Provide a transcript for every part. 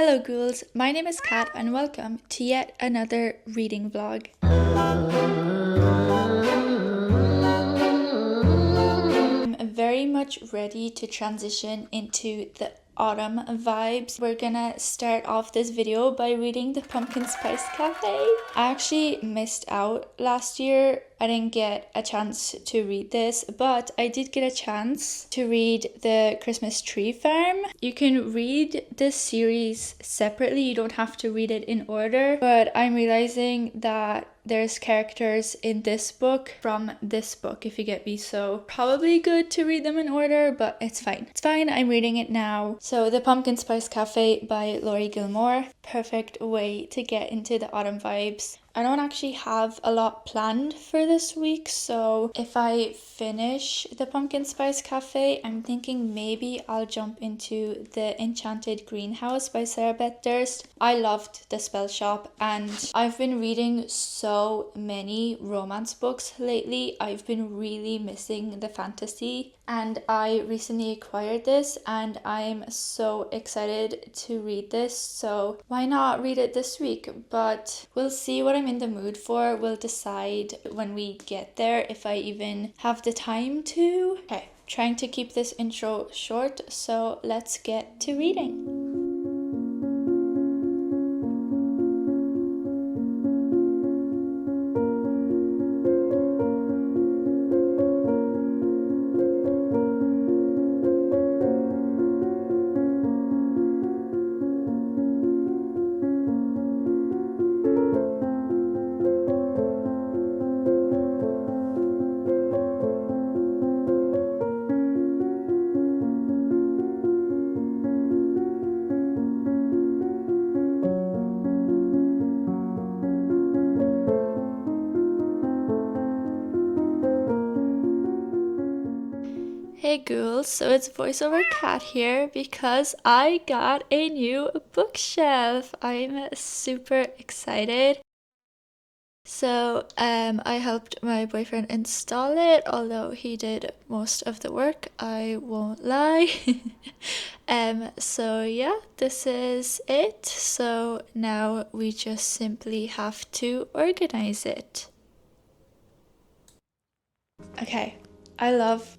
Hello ghouls, my name is Kat and welcome to yet another reading vlog. I'm very much ready to transition into the autumn vibes. We're gonna start off this video by reading the Pumpkin Spice Cafe. I actually missed out last year. I didn't get a chance to read this, but I did get a chance to read the Christmas Tree Farm. You can read this series separately, you don't have to read it in order, but I'm realizing that there's characters in this book from this book, if you get me, so probably good to read them in order, but it's fine. It's fine, I'm reading it now. So The Pumpkin Spice Cafe by Laurie Gilmore. Perfect way to get into the autumn vibes. I don't actually have a lot planned for this week, so if I finish the Pumpkin Spice Cafe, I'm thinking maybe I'll jump into the Enchanted Greenhouse by Sarah Beth Durst. I loved The Spell Shop and I've been reading so many romance books lately. I've been really missing the fantasy and I recently acquired this and I'm so excited to read this, so why not read it this week? But we'll see what I'm in the mood for. We'll decide when we get there if I even have the time to. Okay, trying to keep this intro short, so let's get to reading. Hey ghouls, so it's voiceover Cat here because I got a new bookshelf. I'm super excited. So I helped my boyfriend install it, although he did most of the work, I won't lie. So yeah, this is it. So now we just simply have to organize it. Okay, I love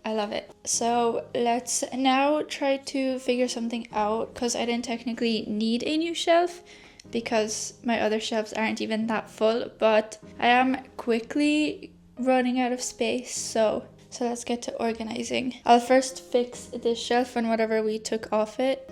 it. So let's now try to figure something out, because I didn't technically need a new shelf because my other shelves aren't even that full, but I am quickly running out of space, so let's get to organizing. I'll first fix this shelf and whatever we took off it.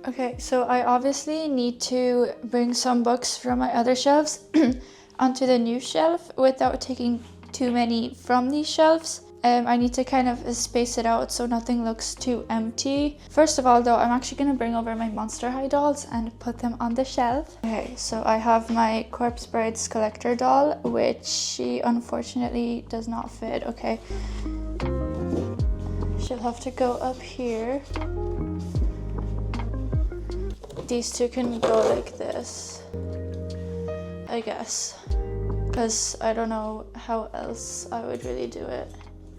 Okay, so I obviously need to bring some books from my other shelves onto the new shelf without taking too many from these shelves. I need to kind of space it out so nothing looks too empty. First of all though, I'm actually going to bring over my Monster High dolls and put them on the shelf. Okay, so I have my Corpse Bride's collector doll, which she unfortunately does not fit. Okay, she'll have to go up here. These two can go like this, I guess, because I don't know how else I would really do it.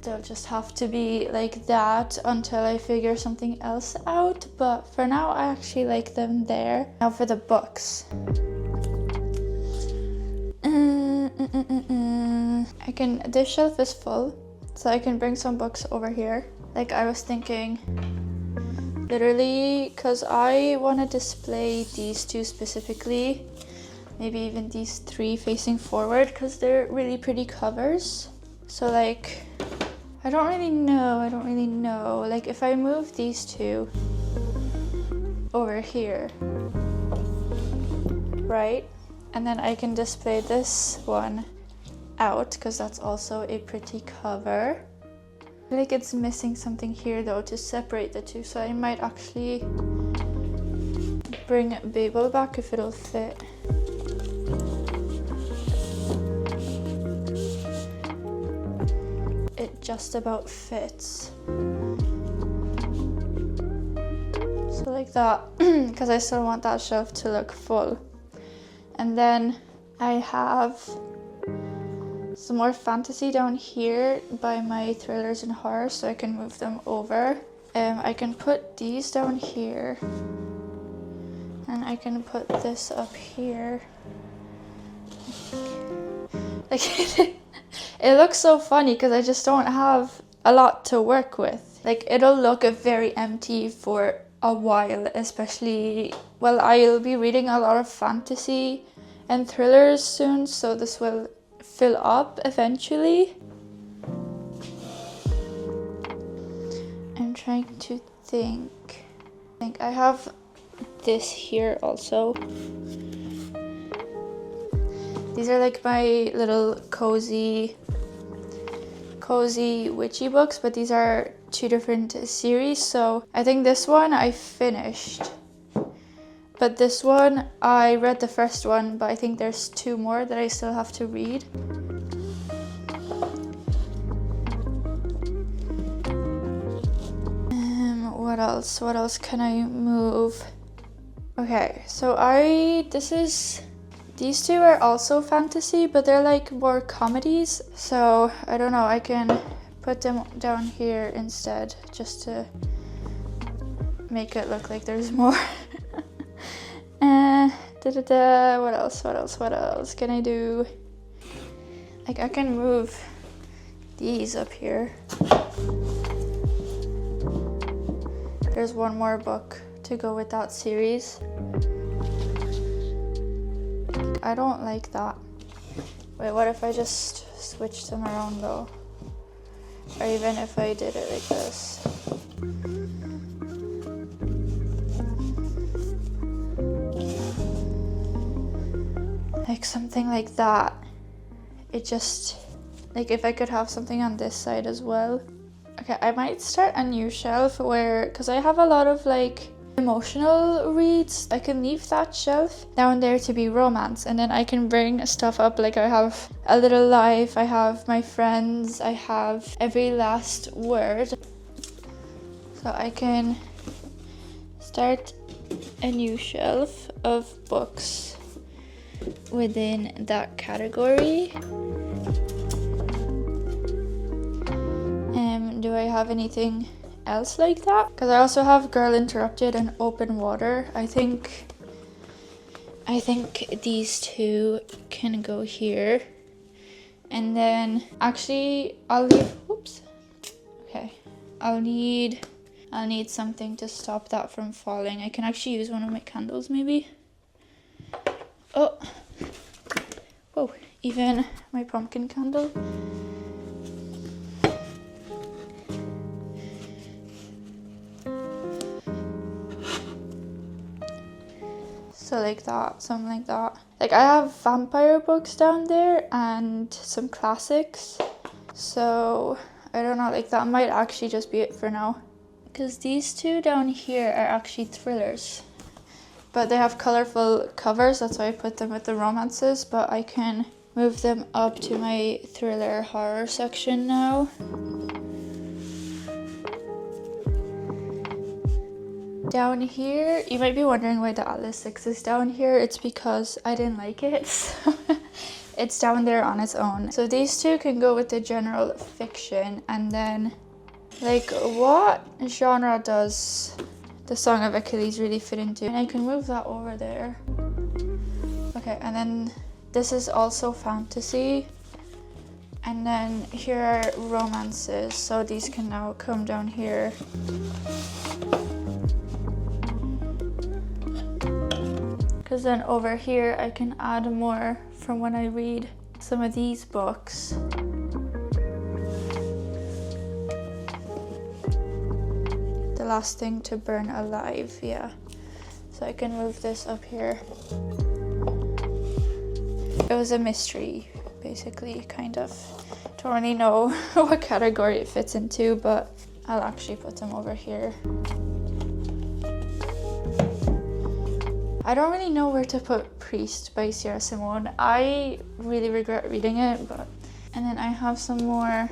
They'll just have to be like that until I figure something else out, but for now I actually like them there. Now for the books. This shelf is full, so I can bring some books over here. Like I was thinking, literally, because I want to display these two specifically, maybe even these three facing forward, because they're really pretty covers. So like, I don't really know, like if I move these two over here, right, and then I can display this one out, because that's also a pretty cover. I feel like it's missing something here though to separate the two, so I might actually bring Babel back if it'll fit. it just about fits. So like that, because I still want that shelf to look full. And then I have some more fantasy down here by my thrillers and horror, so I can move them over. I can put these down here, and I can put this up here. Like it looks so funny because I just don't have a lot to work with. Like it'll look very empty for a while, especially, well, I'll be reading a lot of fantasy and thrillers soon, so this will fill up eventually. I'm trying to think. I have this here also. These are like my little cozy witchy books, but these are 2 different series. So I think this one I finished, but this one I read the first one, but I think there's 2 more that I still have to read. What else can I move? Okay, so these 2 are also fantasy, but they're like more comedies. So I don't know, I can put them down here instead, just to make it look like there's more. What else can I do? Like I can move these up here. There's 1 more book to go with that series. I don't like that. Wait, what if I just switched them around though? Or even if I did it like this. Like something like that. It just, like if I could have something on this side as well. Okay, I might start a new shelf where, because I have a lot of like emotional reads, I can leave that shelf down there to be romance, and then I can bring stuff up. Like I have A Little Life, I have My Friends, I have Every Last Word. So I can start a new shelf of books within that category. Do I have anything else like that? Because I also have Girl Interrupted and Open Water. I think these 2 can go here. And then actually I'll leave, oops. Okay. I'll need something to stop that from falling. I can actually use one of my candles maybe. Oh. Whoa, even my pumpkin candle. So like that, something like that. Like I have vampire books down there and some classics. So I don't know, like that might actually just be it for now. Because these 2 down here are actually thrillers. But they have colorful covers, that's why I put them with the romances. But I can move them up to my thriller horror section now. Down here, you might be wondering why the Atlas 6 is down here. It's because I didn't like it, so it's down there on its own. So these 2 can go with the general fiction, and then like what genre does the Song of Achilles really fit into? And I can move that over there. Okay, and then this is also fantasy. And then here are romances, so these can now come down here. Because then over here I can add more from when I read some of these books. The Last Thing to Burn Alive, yeah. So I can move this up here. It was a mystery, basically, kind of. Don't really know what category it fits into, but I'll actually put them over here. I don't really know where to put Priest by Sierra Simone. I really regret reading it, but... And then I have some more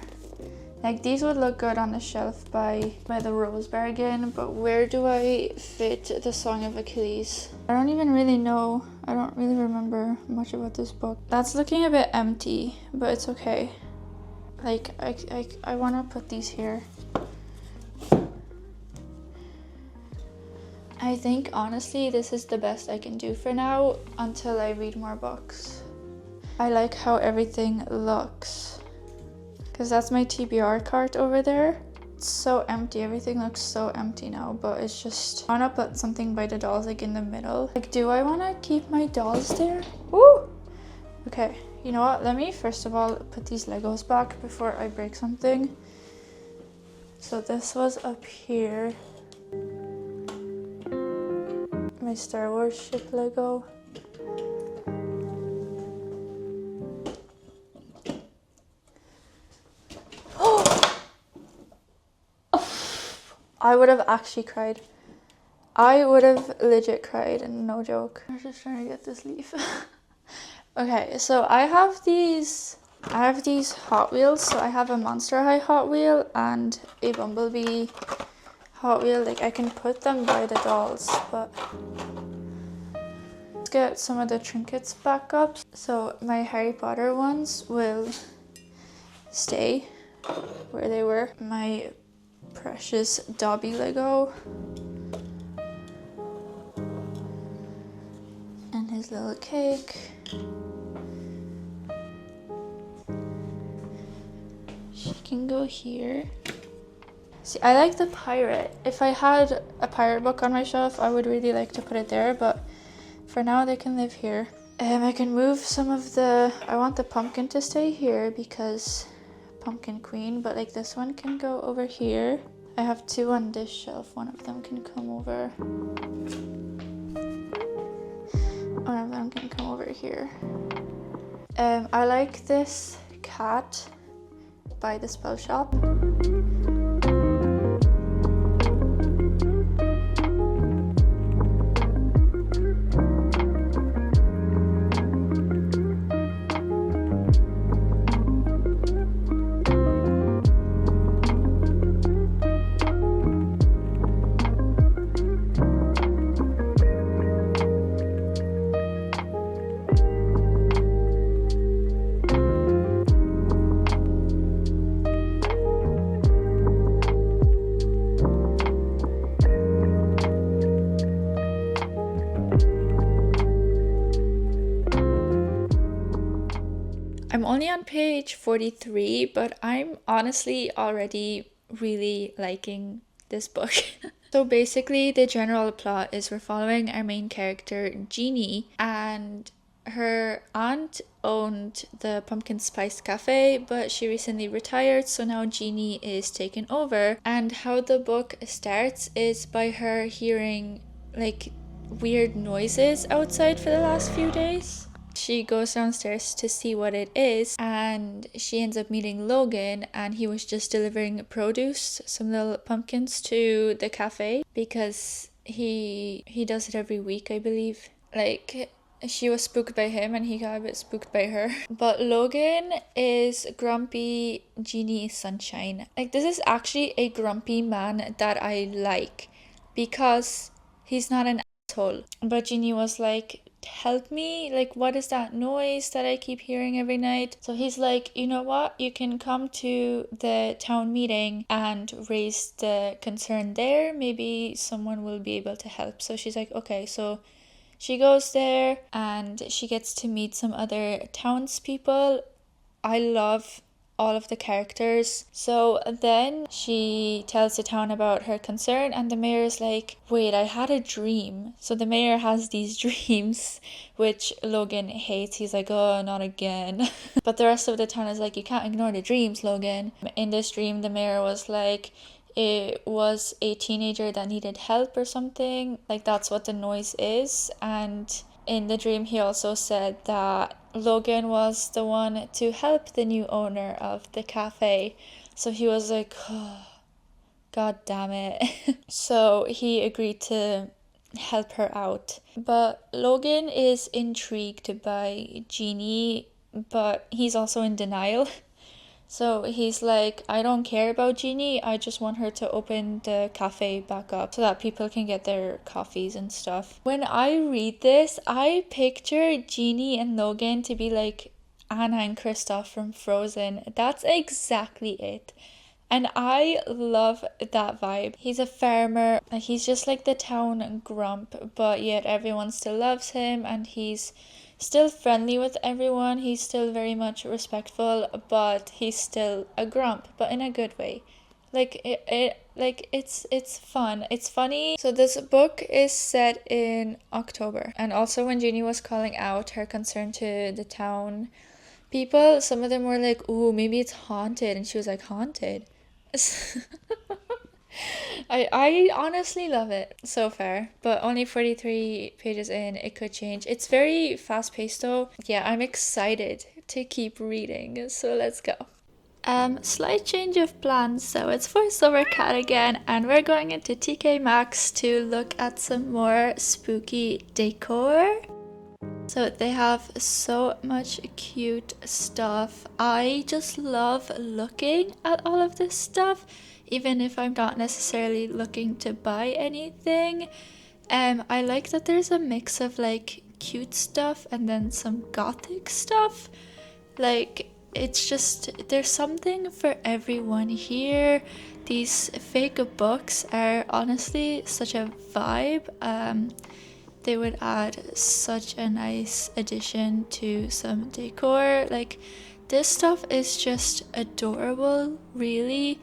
Like these would look good on the shelf by the Rose Bargain, but where do I fit the Song of Achilles? I don't even really know. I don't really remember much about this book. That's looking a bit empty, but it's okay. Like I want to put these here. I think honestly this is the best I can do for now until I read more books. I like how everything looks, because that's my TBR cart over there. It's so empty, everything looks so empty now, but it's just, I want to put something by the dolls like in the middle. Like, do I want to keep my dolls there? Woo! Okay, you know what, let me first of all put these Legos back before I break something. So this was up here. My Star Wars ship Lego. I would have actually cried. I would have legit cried, and no joke. I'm just trying to get this leaf. Okay, so I have these Hot Wheels. So I have a Monster High Hot Wheel and a Bumblebee Hot Wheel. Like I can put them by the dolls, but let's get some of the trinkets back up. So my Harry Potter ones will stay where they were. My precious Dobby Lego and his little cake. She can go here. See, I like the pirate. If I had a pirate book on my shelf, I would really like to put it there, but for now they can live here. I can move some of the, I want the pumpkin to stay here because Pumpkin Queen, but like this one can go over here. I have two on this shelf, one of them can come over. One of them can come over here. I like this cat by the Spell Shop. I'm only on page 43, but I'm honestly already really liking this book. So basically the general plot is we're following our main character Jeannie, and her aunt owned the Pumpkin Spice Cafe, but she recently retired, so now Jeannie is taken over. And how the book starts is by her hearing like weird noises outside for the last few days. She goes downstairs to see what it is, and she ends up meeting Logan, and he was just delivering produce, some little pumpkins, to the cafe because he does it every week, I believe. Like, she was spooked by him and he got a bit spooked by her. But Logan is grumpy Genie Sunshine. Like, this is actually a grumpy man that I like because he's not an asshole. But Genie was like, help me, like what is that noise that I keep hearing every night? So he's like, you know what, you can come to the town meeting and raise the concern there, maybe someone will be able to help. So she's like, okay. So she goes there and she gets to meet some other townspeople. I love all of the characters. So then she tells the town about her concern, and the mayor is like, wait, I had a dream. So the mayor has these dreams, which Logan hates. He's like, oh, not again. But the rest of the town is like, you can't ignore the dreams, Logan. In this dream, the mayor was like, it was a teenager that needed help or something. Like, that's what the noise is. And in the dream, he also said that Logan was the one to help the new owner of the cafe. So he was like, oh, God damn it. So he agreed to help her out. But Logan is intrigued by Jeannie, but he's also in denial So he's like, I don't care about Jeannie, I just want her to open the cafe back up so that people can get their coffees and stuff. When I read this, I picture Jeannie and Logan to be like Anna and Kristoff from Frozen. That's exactly it. And I love that vibe. He's a farmer. He's just like the town grump, but yet everyone still loves him, and he's still friendly with everyone. He's still very much respectful, but he's still a grump, but in a good way. Like it's fun. It's funny. So this book is set in October, and also when Jeannie was calling out her concern to the town people, some of them were like, "Ooh, maybe it's haunted," and she was like, "Haunted." I honestly love it so far, but only 43 pages in. It could change. It's very fast paced though. Yeah, I'm excited to keep reading, so let's go. Slight change of plans. So it's voiceover cat again, and we're going into TK Maxx to look at some more spooky decor. So they have so much cute stuff. I just love looking at all of this stuff, even if I'm not necessarily looking to buy anything. I like that there's a mix of like cute stuff and then some gothic stuff. Like, it's just, there's something for everyone here. These fake books are honestly such a vibe. They would add such a nice addition to some decor. Like, this stuff is just adorable, really.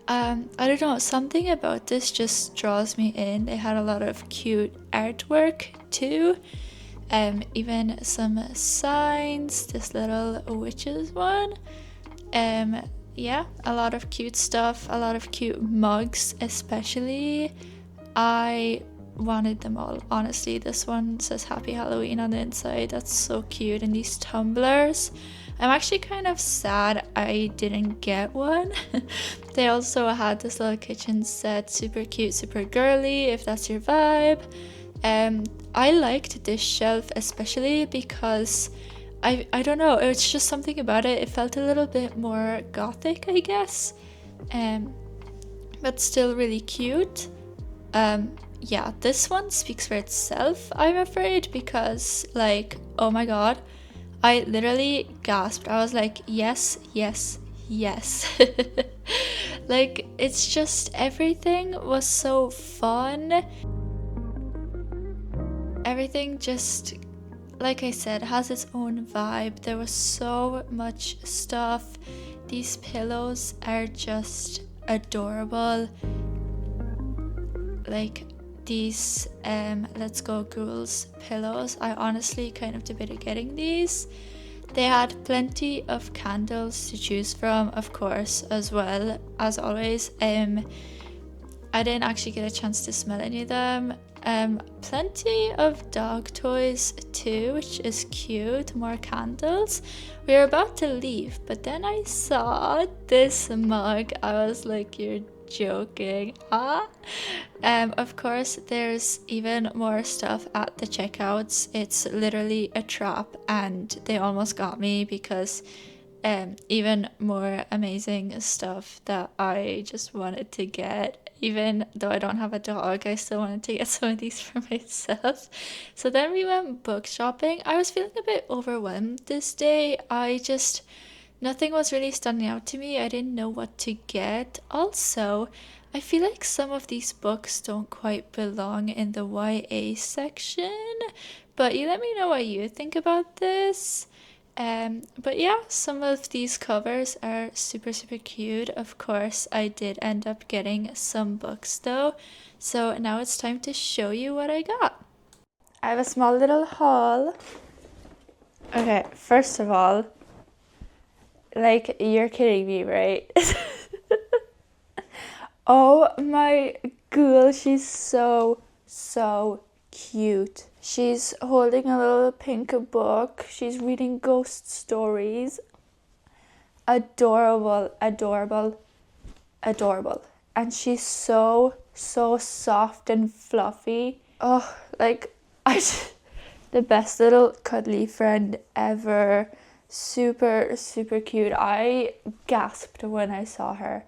I don't know, something about this just draws me in. They had a lot of cute artwork too. Even some signs, this little witches one. Yeah, a lot of cute stuff, a lot of cute mugs especially. I wanted them all, honestly. This one says Happy Halloween on the inside. That's so cute. And these tumblers, I'm actually kind of sad I didn't get one. They also had this little kitchen set, super cute, super girly, if that's your vibe. I liked this shelf especially because I don't know, it's just something about it. It felt a little bit more gothic, I guess, but still really cute. Yeah, this one speaks for itself, I'm afraid, because like, oh my god, I literally gasped. I was like, yes, yes, yes. Like, it's just, everything was so fun. Everything just, like I said, has its own vibe. There was so much stuff. These pillows are just adorable. Like, these Let's Go Ghouls pillows, I honestly kind of debated getting these. They had plenty of candles to choose from, of course, as well, as always. I didn't actually get a chance to smell any of them. Plenty of dog toys too, which is cute. More candles. We were about to leave, but then I saw this mug. I was like, you're joking. Of course, there's even more stuff at the checkouts. It's literally a trap, and they almost got me because even more amazing stuff that I just wanted to get. Even though I don't have a dog, I still wanted to get some of these for myself. So then we went book shopping. I was feeling a bit overwhelmed this day. Nothing was really standing out to me. I didn't know what to get. Also, I feel like some of these books don't quite belong in the YA section, but you let me know what you think about this. But yeah, some of these covers are super, super cute. Of course, I did end up getting some books though. So now it's time to show you what I got. I have a small little haul. Okay, first of all, like, you're kidding me, right? Oh my ghoul, she's so, so cute. She's holding a little pink book. She's reading ghost stories. Adorable, adorable, adorable. And she's so, so soft and fluffy. Oh, like, the best little cuddly friend ever. Super, super cute. I gasped when I saw her.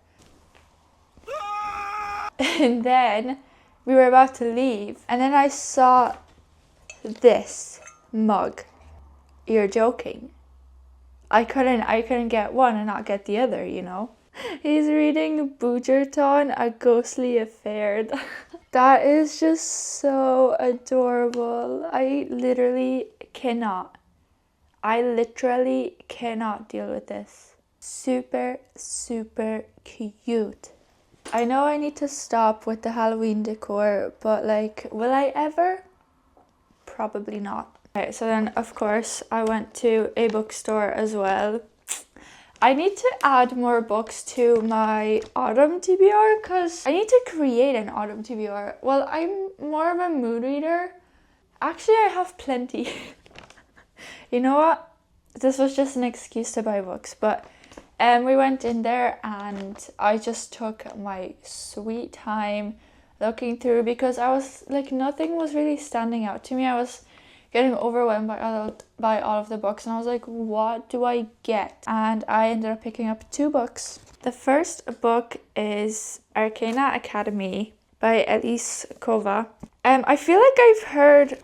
And then we were about to leave, and then I saw this mug. You're joking. I couldn't get one and not get the other, you know. He's reading Boogerton, A Ghostly Affair. That is just so adorable. I literally cannot deal with this. Super, super cute. I know I need to stop with the Halloween decor, but like, will I ever? Probably not. Okay, so then of course I went to a bookstore as well. I need to add more books to my autumn TBR because I need to create an autumn TBR. Well, I'm more of a mood reader. Actually, I have plenty. You know what? This was just an excuse to buy books, but we went in there and I just took my sweet time looking through because I was like, nothing was really standing out to me. I was getting overwhelmed by all of the books, and I was like, what do I get? And I ended up picking up 2 books. The first book is Arcana Academy by Elise Kova. I feel like I've heard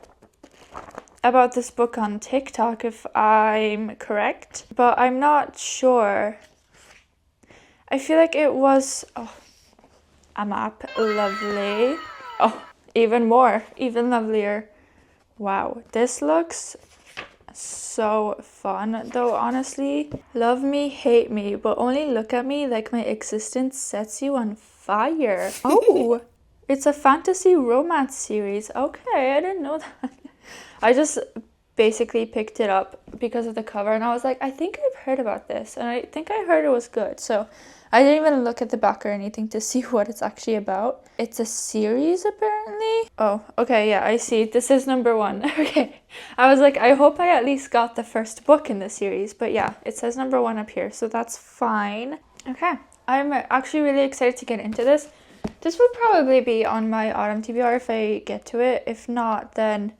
about this book on TikTok, if I'm correct, but I'm not sure. I feel like it was a map. Lovely. Oh, even lovelier. Wow, this looks so fun though, honestly. Love me, hate me, but only look at me like my existence sets you on fire. Oh, it's a fantasy romance series. Okay, I didn't know that. I just basically picked it up because of the cover, and I was like, I think I've heard about this, and I think I heard it was good. So I didn't even look at the back or anything to see what it's actually about. It's a series, apparently. Oh, okay, yeah, I see. This is number 1. Okay. I was like, I hope I at least got the first book in the series. But yeah, it says number 1 up here, so that's fine. Okay, I'm actually really excited to get into this. This will probably be on my autumn TBR if I get to it. If not, then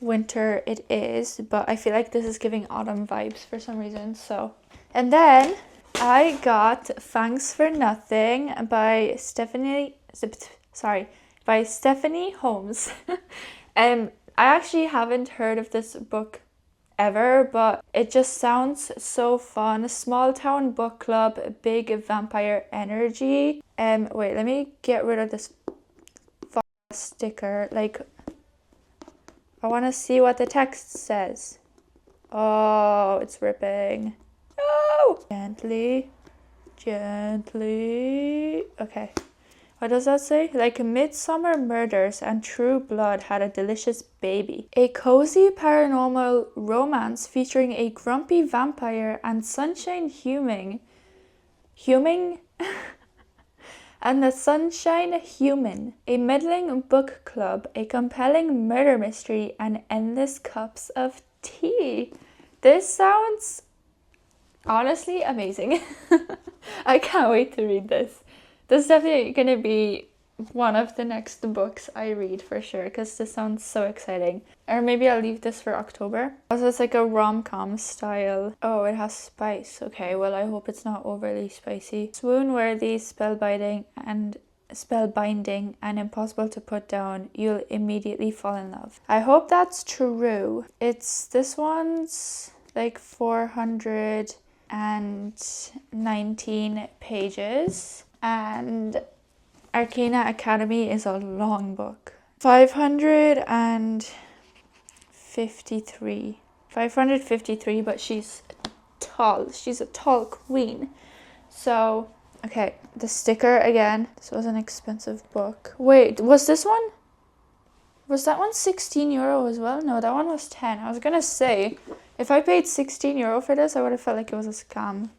winter it is. But I feel like this is giving autumn vibes for some reason, so. And then I got Thanks for Nothing by Stephanie Holmes. I actually haven't heard of this book ever, but it just sounds so fun. Small town book club, big vampire energy. Wait, let me get rid of this sticker. Like, I want to see what the text says. Oh, it's ripping. No! Gently. Okay. What does that say? Like midsummer murders and true blood had a delicious baby. A cozy paranormal romance featuring a grumpy vampire and sunshine human. And the sunshine human. A meddling book club, a compelling murder mystery, and endless cups of tea. This sounds honestly amazing. I can't wait to read this. This is definitely going to be one of the next books I read for sure, because this sounds so exciting. Or maybe I'll leave this for October. Also, it's like a rom-com style. Oh, it has spice. Okay, well, I hope it's not overly spicy. Swoon-worthy, spellbinding and impossible to put down. You'll immediately fall in love. I hope that's true. This one's like 419 pages. And Arcana Academy is a long book. 553, but she's tall. She's a tall queen. So, okay, the sticker again. This was an expensive book. Wait, was that one 16 euro as well? No, that one was 10. I was gonna say, if I paid 16 euro for this, I would have felt like it was a scam.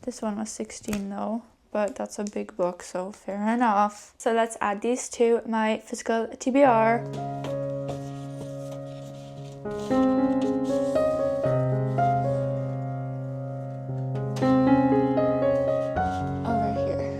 This one was 16 though. But that's a big book, so fair enough. So let's add these to my physical TBR. Over here.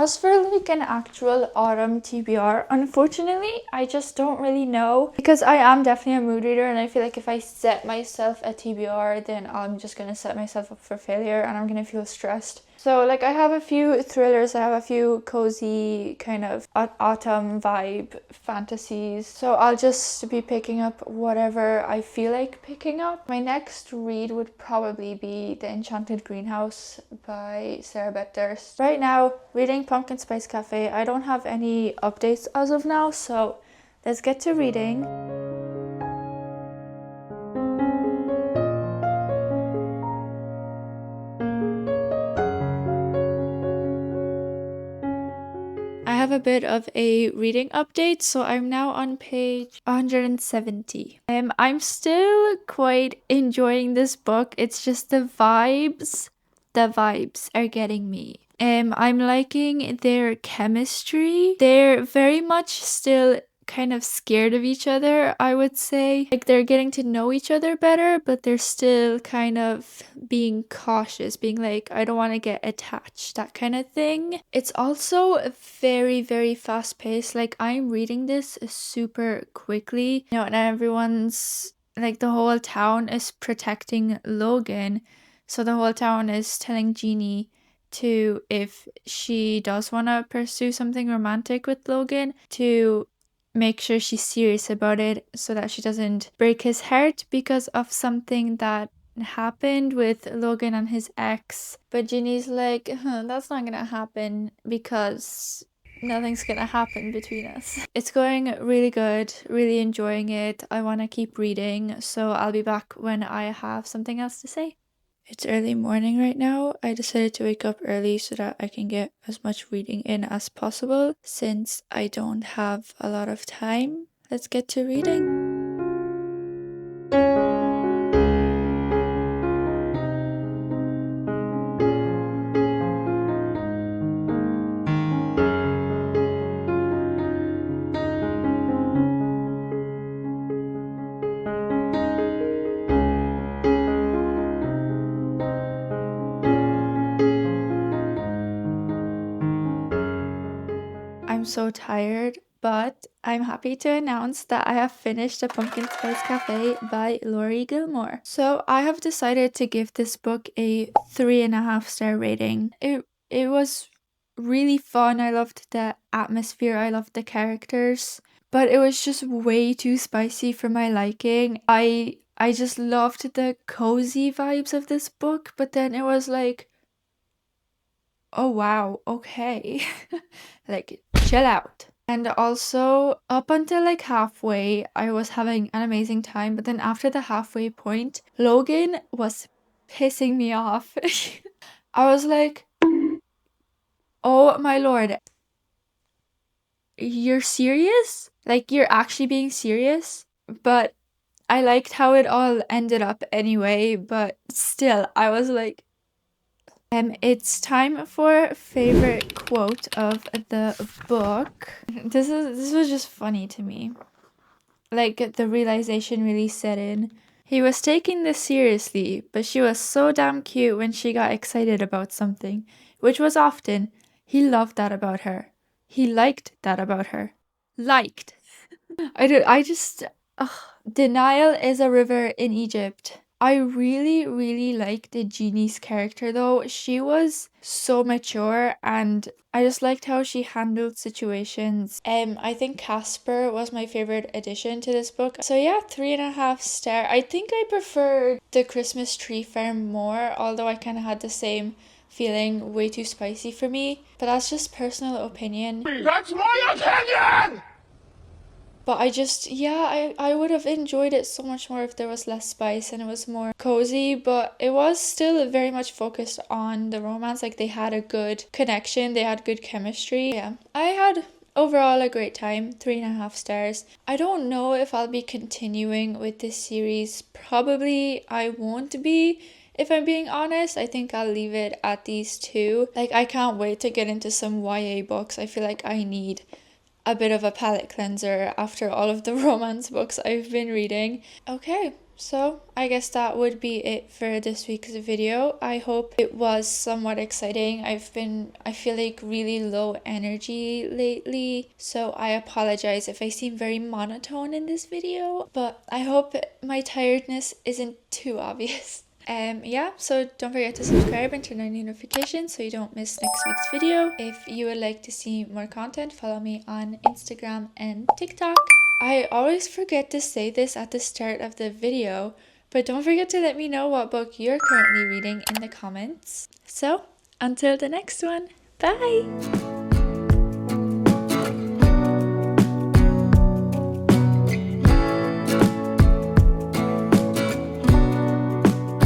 As for like an actual autumn TBR, unfortunately, I just don't really know because I am definitely a mood reader and I feel like if I set myself a TBR, then I'm just gonna set myself up for failure and I'm gonna feel stressed. So like I have a few thrillers, I have a few cozy kind of autumn vibe fantasies. So I'll just be picking up whatever I feel like picking up. My next read would probably be The Enchanted Greenhouse by Sarah Beth Durst. Right now, reading Pumpkin Spice Cafe. I don't have any updates as of now, so let's get to reading. I have a bit of a reading update, so I'm now on page 170. I'm still quite enjoying this book. It's just the vibes are getting me. I'm liking their chemistry. They're very much still kind of scared of each other, I would say. Like they're getting to know each other better, but they're still kind of being cautious, being like, I don't want to get attached, that kind of thing. It's also very, very fast paced. Like I'm reading this super quickly, you know, and everyone's like the whole town is protecting Logan. So the whole town is telling Jeannie to, if she does want to pursue something romantic with Logan, to make sure she's serious about it so that she doesn't break his heart because of something that happened with Logan and his ex. But Ginny's like, that's not gonna happen because nothing's gonna happen between us. It's going really good, really enjoying it. I want to keep reading, so I'll be back when I have something else to say. It's early morning right now. I decided to wake up early so that I can get as much reading in as possible since I don't have a lot of time. Let's get to reading. I'm so tired, but I'm happy to announce that I have finished The Pumpkin Spice Cafe by Laurie Gilmore. So I have decided to give this book a 3.5-star rating. It was really fun. I loved the atmosphere. I loved the characters, but it was just way too spicy for my liking. I just loved the cozy vibes of this book, but then it was like, oh wow, okay. Like, chill out. And also, up until like halfway, I was having an amazing time, but then after the halfway point, Logan was pissing me off. I was like, oh my lord, you're serious? Like, you're actually being serious? But I liked how it all ended up anyway, but still, I was like, it's time for favorite quote of the book. This was just funny to me. Like the realization really set in. He was taking this seriously, but she was so damn cute when she got excited about something, which was often. He loved that about her. He liked that about her. Liked. I just denial is a river in Egypt. I really, really liked Jeannie's character though. She was so mature and I just liked how she handled situations. I think Casper was my favorite addition to this book. So yeah, 3.5-star. I think I preferred The Christmas Tree Farm more, although I kind of had the same feeling, way too spicy for me. But that's just personal opinion. That's my opinion! But I would have enjoyed it so much more if there was less spice and it was more cozy, but it was still very much focused on the romance. Like they had a good connection, they had good chemistry. Yeah, I had overall a great time, 3.5 stars. I don't know if I'll be continuing with this series. Probably I won't be. If I'm being honest, I think I'll leave it at these two. Like I can't wait to get into some YA books. I feel like I need a bit of a palate cleanser after all of the romance books I've been reading. Okay, So I guess that would be it for this week's video. I hope it was somewhat exciting. I feel like really low energy lately, so I apologize if I seem very monotone in this video, but I hope my tiredness isn't too obvious. Yeah, so don't forget to subscribe and turn on notifications so you don't miss next week's video. If you would like to see more content, follow me on Instagram and TikTok. I always forget to say this at the start of the video, but don't forget to let me know what book you're currently reading in the comments. So, until the next one, bye!